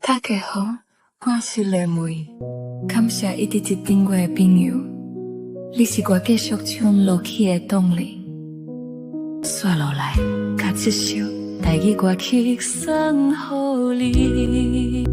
大家好，我是雷梅，感谢一直接订我的朋友，你是我继续唱落去的动力。接落来，甲这首台语歌曲送予你。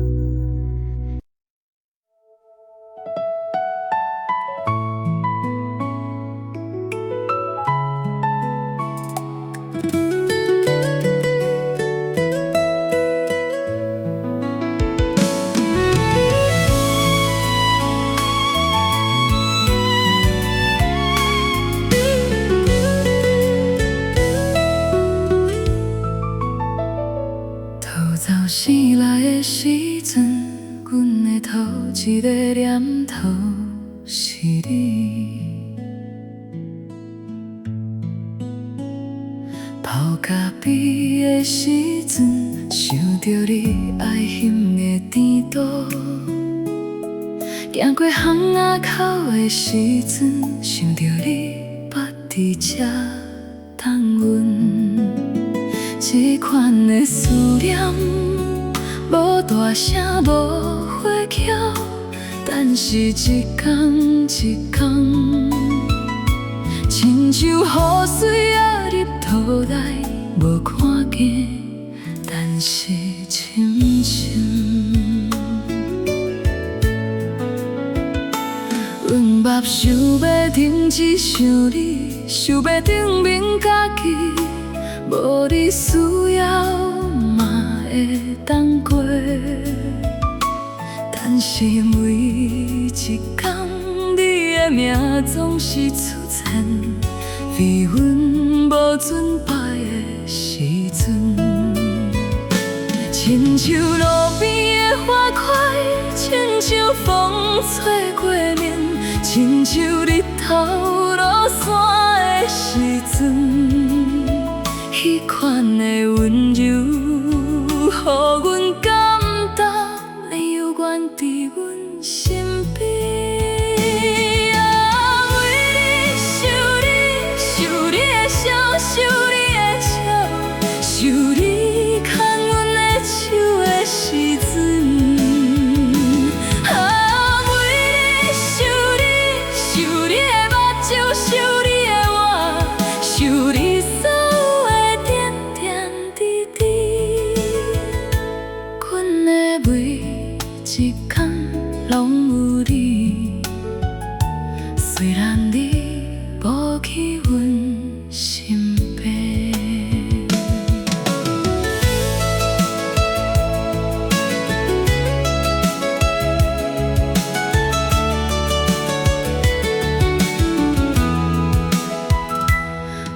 醒来的时阵，阮的头一个念头是你。泡咖啡的时阵，想着你爱咸的甜度；行过巷仔口的时阵，想着你捌伫这等阮。这款的思念。无大声，无火巧，但是一天一天，亲像雨水入土内，无看见，但是深深。阮目想要停止想你，想要证明家己，无你需要。会当过，但是每一天，你的名总是出现，为阮无准备的时阵，亲像路边的花开，亲像风吹过面，亲像日头落山的时阵，迄款的温柔。予阮感动，犹原伫阮身边。啊，为你想你，想你的笑，想你的笑，想你牵阮的手的时阵。啊，为你想你，想你的目睭，想你的我，想你。一天拢有你，虽然你无去阮身边。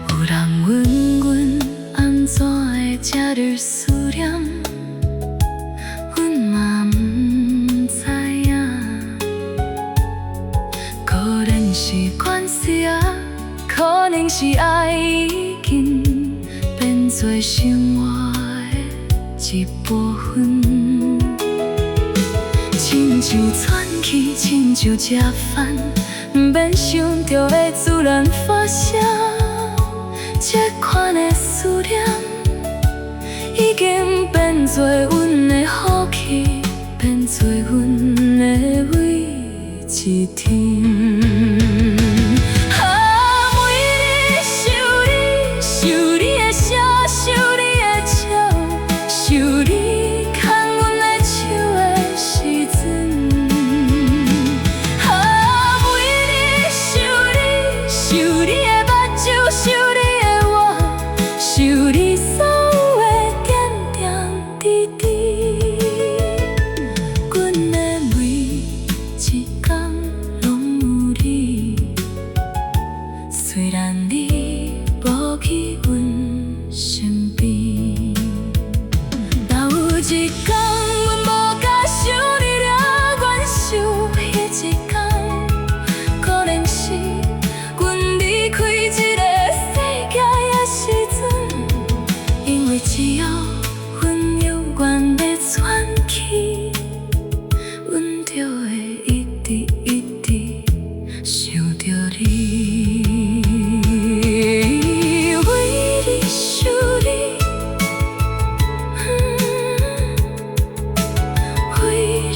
有人问阮安怎会这日思念？是关系啊，可能是爱已经变做生活的一部分，亲像传奇，亲像吃饭，不免想着会自然发生。这款的思念，已经变做阮的福气，变做阮的每一天。阮的每一天拢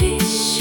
一生。